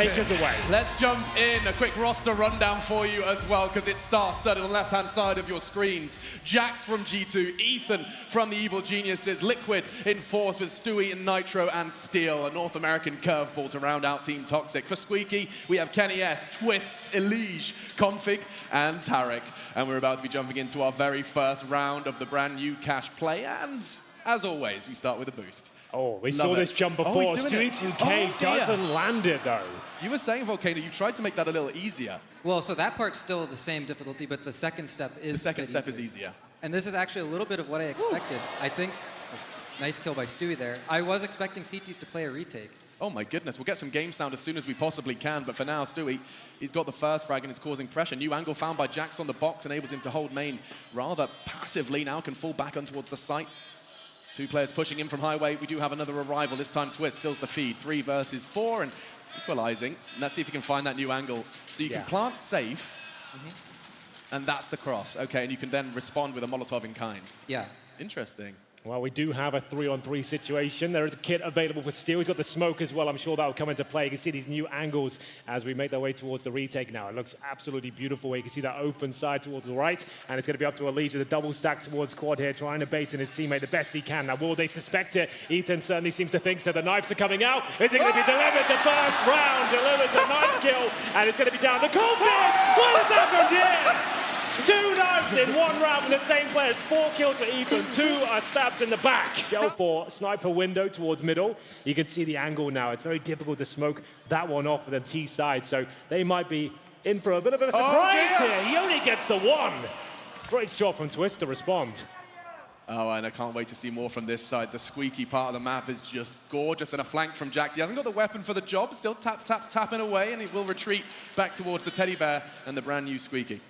Take us away. Let's jump in. A quick roster rundown for you as well, because it's star-studded on the left-hand side of your screens. Jax from G2, Ethan from the Evil Geniuses, Liquid in Force with Stewie and Nitro and Steel, a North American curveball to round out Team Toxic. For Squeaky, we have Kenny S, Twists, Elige, Config, and Tarek. And we're about to be jumping into our very first round of the brand new Cash play, and as always, we start with a boost. Oh, we saw this jump before. Stewie 2K doesn't land it, though. You were saying, Volcano, you tried to make that a little easier. Well, so that part's still the same difficulty, but the second step is The second step is easier. And this is actually a little bit of what I expected. I think, nice kill by Stewie there. I was expecting CTs to play a retake. Oh my goodness, we'll get some game sound as soon as we possibly can, but for now, Stewie, he's got the first frag and is causing pressure. New angle found by Jax on the box enables him to hold main rather passively. Now can fall back on towards the site. Two players pushing in from highway. We do have another arrival. This time Twist fills the feed. 3 versus 4 and equalizing. And let's see if he can find that new angle. So you can plant safe, and that's the cross. Okay, and you can then respond with a Molotov in kind. Yeah. Interesting. Well, we do have a 3-on-3 situation. There is a kit available for Steel. He's got the smoke as well. I'm sure that will come into play. You can see these new angles as we make our way towards the retake now. It looks absolutely beautiful. You can see that open side towards the right, and it's going to be up to Elige with a double stack towards Quad here, trying to bait in his teammate the best he can. Now, will they suspect it? Ethan certainly seems to think so. The knives are coming out. Is it going to be delivered? The first round delivers a knife kill, and it's going to be down to Config. What has happened here? 2 knives in 1 round from the same players. 4 kills for Ethan, 2 stabs in the back. Go for sniper window towards middle. You can see the angle now. It's very difficult to smoke that one off with the T side, so they might be in for a bit of a surprise here. He only gets the 1. Great shot from Twist to respond. Oh, and I can't wait to see more from this side. The Squeaky part of the map is just gorgeous, and a flank from Jax. He hasn't got the weapon for the job, still tapping away, and he will retreat back towards the teddy bear and the brand new Squeaky.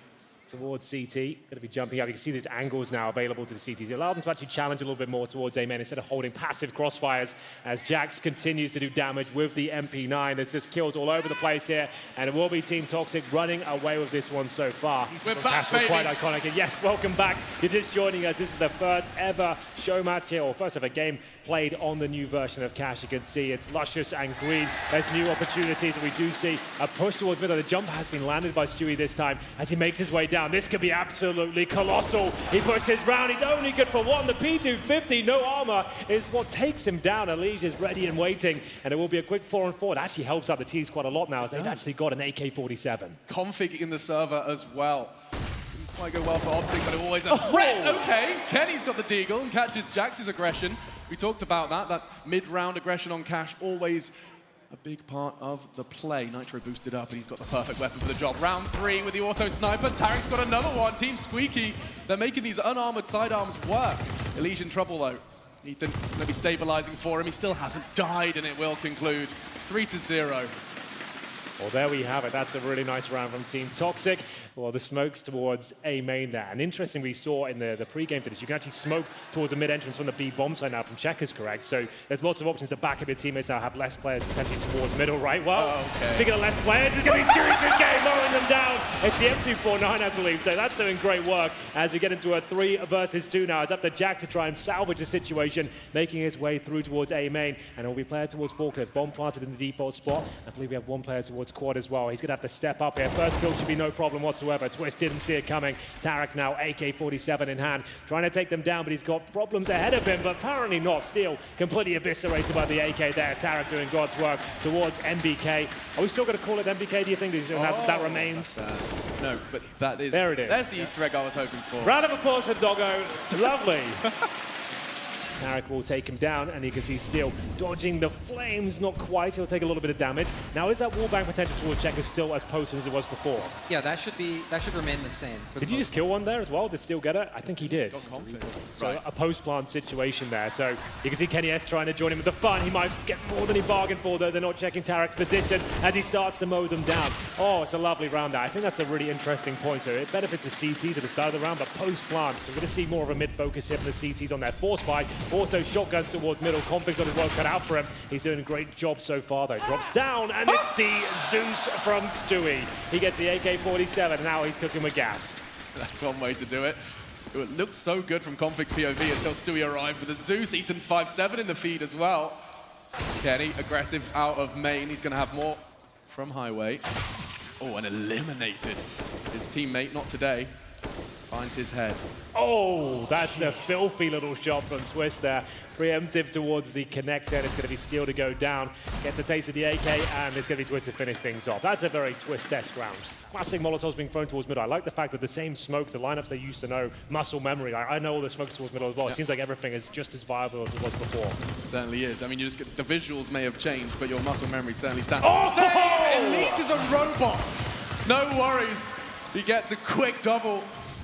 Towards CT, going to be jumping up. You can see these angles now available to the CTs. It allowed them to actually challenge a little bit more towards A-main instead of holding passive crossfires as Jax continues to do damage with the MP9. There's just kills all over the place here, and it will be Team Toxic running away with this one so far. We're back, baby. Quite iconic. And yes, welcome back. You're just joining us. This is the first ever show match here, or first ever game played on the new version of Cash. You can see it's luscious and green. There's new opportunities, and we do see a push towards middle. The jump has been landed by Stewie this time as he makes his way down. This could be absolutely colossal. He pushes round. He's only good for 1. The P250, no armor, is what takes him down. Elige is ready and waiting, and it will be a quick 4-on-4. It actually helps out the T's quite a lot now, as they've actually got an AK-47. Config in the server as well. Didn't quite go well for Optic, but always a threat. Okay, Kenny's got the deagle and catches Jax's aggression. We talked about that mid-round aggression on Cash, always a big part of the play. Nitro boosted up, and he's got the perfect weapon for the job. Round 3 with the auto sniper. Tarek's got another one. Team Squeaky, they're making these unarmored sidearms work. Elige in trouble, though. Ethan going to be stabilizing for him. He still hasn't died, and it will conclude 3-0. Well, there we have it. That's a really nice round from Team Toxic. Well, the smokes towards A main there. And interesting, we saw in the pre-game for this, you can actually smoke towards a mid-entrance from the B bomb side now from Checkers, correct? So there's lots of options to back up your teammates now, have less players potentially towards middle, right? Well, speaking of less players, it's going to be Stewie 2K lowering them down. It's the M249, I believe. So that's doing great work as we get into a 3 versus 2 now. It's up to Jack to try and salvage the situation, making his way through towards A main. And it will be player towards Forklift. Bomb planted in the default spot. I believe we have 1 player towards Quad as well. He's going to have to step up here. First kill should be no problem whatsoever. Twist didn't see it coming. Tarek now AK-47 in hand, trying to take them down, but he's got problems ahead of him, but apparently not. Steel completely eviscerated by the AK there. Tarek doing God's work towards MBK. Are we still going to call it MBK, do you think? That remains? No, but that is... There it is. There's the Easter egg I was hoping for. Round of applause for Doggo. Lovely. Tarek will take him down, and you can see Steel dodging the flames. Not quite. He'll take a little bit of damage. Now, is that wallbang potential towards Checkers still as potent as it was before? Yeah, that should remain the same. Did you just kill one there as well? Did Steel get it? I think he did. So a post-plant situation there. So you can see Kenny S trying to join him with the fun. He might get more than he bargained for, though. They're not checking Tarek's position as he starts to mow them down. Oh, it's a lovely round there. I think that's a really interesting point. So it benefits the CTs at the start of the round, but post-plant. So we're going to see more of a mid-focus here from the CTs on their force buy. Also, shotguns towards middle. Config's got his work cut out for him. He's doing a great job so far, though. Drops down, and it's the Zeus from Stewie. He gets the AK-47, and now he's cooking with gas. That's one way to do it. It looked so good from Config's POV until Stewie arrived with the Zeus. Ethan's 5-7 in the feed as well. Kenny, aggressive out of main. He's going to have more from Highway. Oh, and eliminated. His teammate, not today, finds his head. Oh, that's a filthy little shot from Twist there. Preemptive towards the connector, and it's going to be Steel to go down. Gets a taste of the AK, and it's going to be Twist to finish things off. That's a very Twist-esque round. Classic Molotovs being thrown towards middle. I like the fact that the same smokes, the lineups they used to know, muscle memory. I know all the smokes towards middle as well. It seems like everything is just as viable as it was before. It certainly is. I mean, you just get, the visuals may have changed, but your muscle memory certainly stands. Oh! Elite is a robot. No worries. He gets a quick double.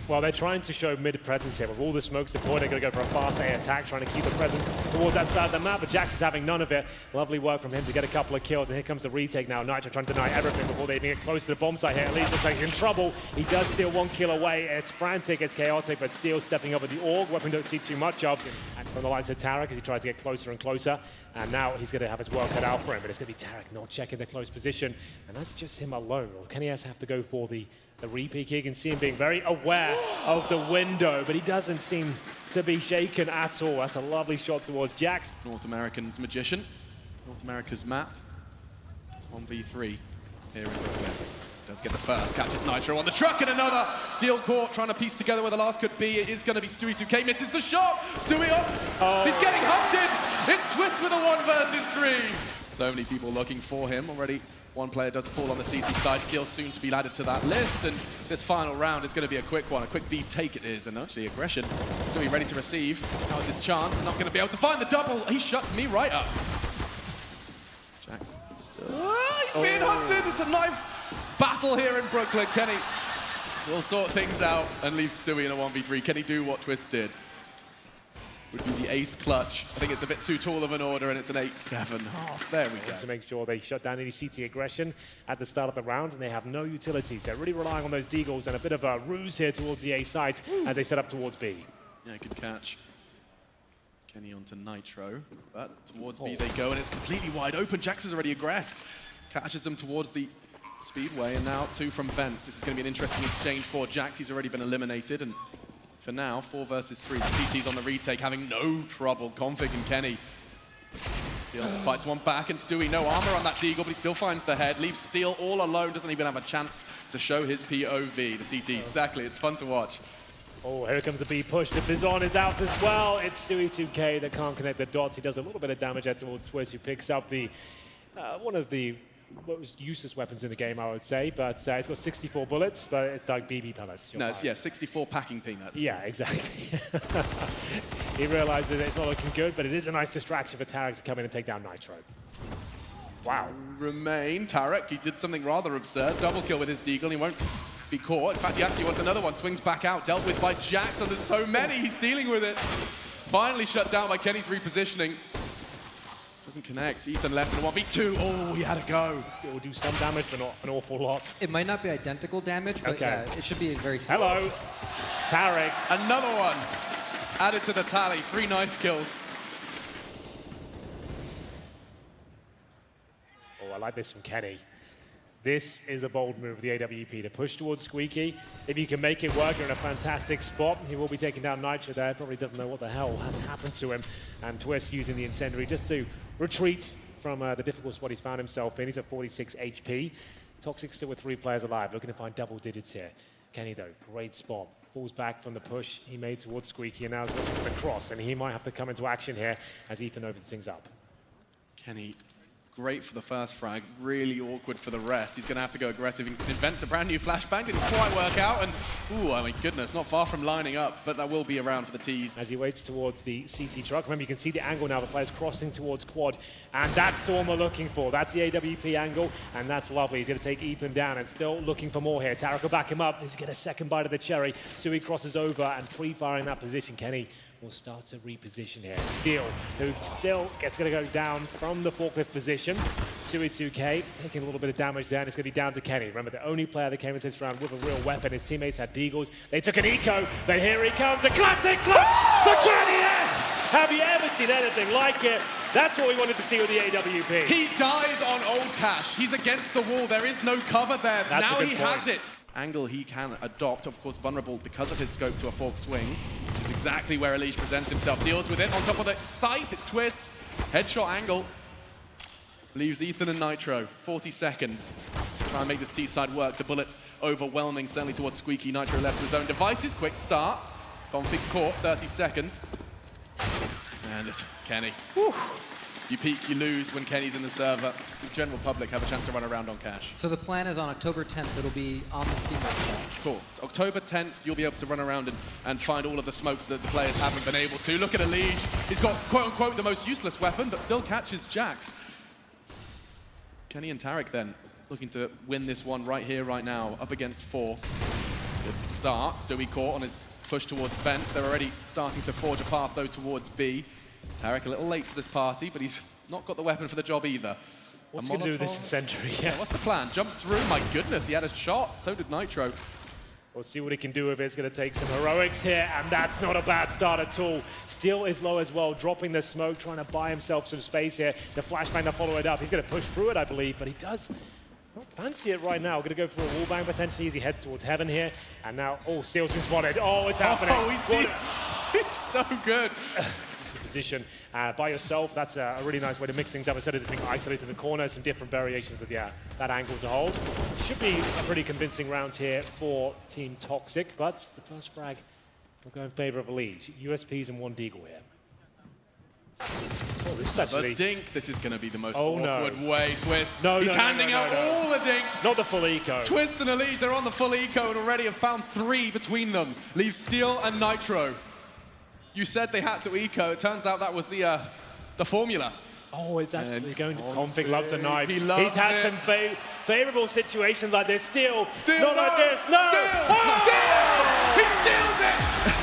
Well, they're trying to show mid-presence here. With all the smokes deployed, they're going to go for a fast A attack, trying to keep the presence towards that side of the map, but Jax is having none of it. Lovely work from him to get a couple of kills, and here comes the retake now. Nitro trying to deny everything before they even get close to the bomb site here. At least looks like he's in trouble. He does steal 1 kill away. It's frantic, it's chaotic, but Steel stepping up with the AUG, weapon don't see too much of. And from the likes of Tarek as he tries to get closer and closer, and now he's going to have his work cut out for him, but it's going to be Tarek not checking the close position, and that's just him alone. Or can he have to go for the repeat? You can see him being very aware of the window, but he doesn't seem to be shaken at all. That's a lovely shot towards Jax. North American's Magician. North America's map. 1v3 here in Brooklyn. Does get the first, catches Nitro on the truck, and another. Steel caught, trying to piece together where the last could be. It is going to be Stewie 2K, misses the shot. Stewie up. Oh. He's getting hunted. It's Twist with a 1 versus 3. So many people looking for him already. One player does fall on the CT side, Steel soon to be added to that list, and this final round is going to be a quick one. A quick beat take it is, and actually aggression. Stewie ready to receive. That was his chance. Not going to be able to find the double. He shuts me right up. Jax still. He's being hunted. It's a knife battle here in Brooklyn. Kenny will sort things out and leave Stewie in a 1v3. Can he do what Twist did? Would be the ace clutch. I think it's a bit too tall of an order, and it's an 8-7-half. There we go. To make sure they shut down any CT aggression at the start of the round, and they have no utilities. They're really relying on those deagles and a bit of a ruse here towards the A site as they set up towards B. Yeah, good catch. Kenny onto Nitro, but towards B they go, and it's completely wide open. Jax is already aggressed. Catches them towards the Speedway, and now 2 from Vents. This is going to be an interesting exchange for Jax. He's already been eliminated, and for now, 4 versus 3. The CT's on the retake, having no trouble. Config and Kenny. Steel fights one back, and Stewie, no armor on that deagle, but he still finds the head. Leaves Steel all alone, doesn't even have a chance to show his POV. The CT, exactly, it's fun to watch. Oh, here comes the B push. The Bizon is out as well. It's Stewie 2K that can't connect the dots. He does a little bit of damage out towards Twist, who picks up the one of the useless weapons in the game, I would say, but it's got 64 bullets, but it's like BB pellets. No, it's, yeah, 64 packing peanuts. Yeah, exactly. He realizes it's not looking good, but it is a nice distraction for Tarek to come in and take down Nitro. Wow. Remain, Tarek, he did something rather absurd. Double kill with his deagle, he won't be caught. In fact, he actually wants another one. Swings back out, dealt with by Jax, and there's so many, he's dealing with it. Finally shut down by Kenny's repositioning. Doesn't connect. Ethan left in a 1v2. Oh, he had to go. It will do some damage, but not an awful lot. It might not be identical damage, but yeah, it should be very similar. Hello, Tarek. Another one added to the tally. 3 nice kills. Oh, I like this from Kenny. This is a bold move of the AWP to push towards Squeaky. If you can make it work, you're in a fantastic spot. He will be taking down Nitro there. Probably doesn't know what the hell has happened to him. And Twist using the incendiary just to retreat from the difficult spot he's found himself in. He's at 46 HP. Toxic still with 3 players alive, looking to find double digits here. Kenny, though, great spot. Falls back from the push he made towards Squeaky, and now is looking for the cross, and he might have to come into action here as Ethan opens things up. Kenny, great for the first frag, really awkward for the rest. He's going to have to go aggressive. He invents a brand new flashbang, didn't quite work out, and ooh, oh my goodness, not far from lining up, but that will be around for the tees. As he waits towards the CT truck, remember you can see the angle now, the player's crossing towards quad, and that's the one we're looking for. That's the AWP angle, and that's lovely. He's going to take Ethan down and still looking for more here. Tarek will back him up. He's going to get a second bite of the cherry, so he crosses over and pre-firing that position. Kenny will start to reposition here. Steel, who still gets going to go down from the forklift position. Stewie 2K taking a little bit of damage there, and it's going to be down to Kenny. Remember, the only player that came into this round with a real weapon. His teammates had deagles. They took an eco, but here he comes. A classic clutch for Kenny S! Have you ever seen anything like it? That's what we wanted to see with the AWP. He dies on old cash. He's against the wall. There is no cover there. That's now he has it. Angle he can adopt, of course vulnerable because of his scope to a fork swing, which is exactly where Elise presents himself. Deals with it on top of the sight, it's Twists. Headshot angle. Leaves Ethan and Nitro, 40 seconds. Try and make this T-side work. The bullets overwhelming, certainly towards Squeaky. Nitro left to his own devices. Quick start. Config caught, 30 seconds. And Kenny. Whew. You peak, you lose when Kenny's in the server. The general public have a chance to run around on Cash. So the plan is on October 10th, it'll be on the Steam website. Cool. So October 10th, you'll be able to run around and find all of the smokes that the players haven't been able to. Look at Elige. He's got, quote-unquote, the most useless weapon, but still catches Jax. Kenny and Tarek then looking to win this one right here, right now, up against 4. Good start. Stewie caught on his push towards fence. They're already starting to forge a path, though, towards B. Tarek a little late to this party, but he's not got the weapon for the job either. What's he going to do with this incendiary? Yeah, what's the plan? Jumps through. My goodness, he had a shot. So did Nitro. We'll see what he can do with it. It's going to take some heroics here, and that's not a bad start at all. Still is low as well, dropping the smoke, trying to buy himself some space here. The flashbang to follow it up. He's going to push through it, I believe, but he does not fancy it right now. Going to go for a wallbang potentially as he heads towards heaven here. And now, oh, Steel's been spotted. Oh, it's happening. Oh, we see. He's so good. Position by yourself. That's a really nice way to mix things up instead of just being isolated in the corner. Some different variations of that angle to hold. Should be a pretty convincing round here for Team Toxic, but the first frag will go in favor of Elige. USPs and 1 deagle here. Oh, this is actually... The dink. This is going to be the most awkward way. Twist. No, He's handing out all the dinks. Not the full eco. Twist and Elige, they're on the full eco and already have found 3 between them. Leave Steel and Nitro. You said they had to eco. It turns out that was the formula. Oh, it's actually going to config. Loves a knife. He loves He's had it. some favorable situations like this. Still Steel, not like this. No! Steel! Oh! Steel! He steals it!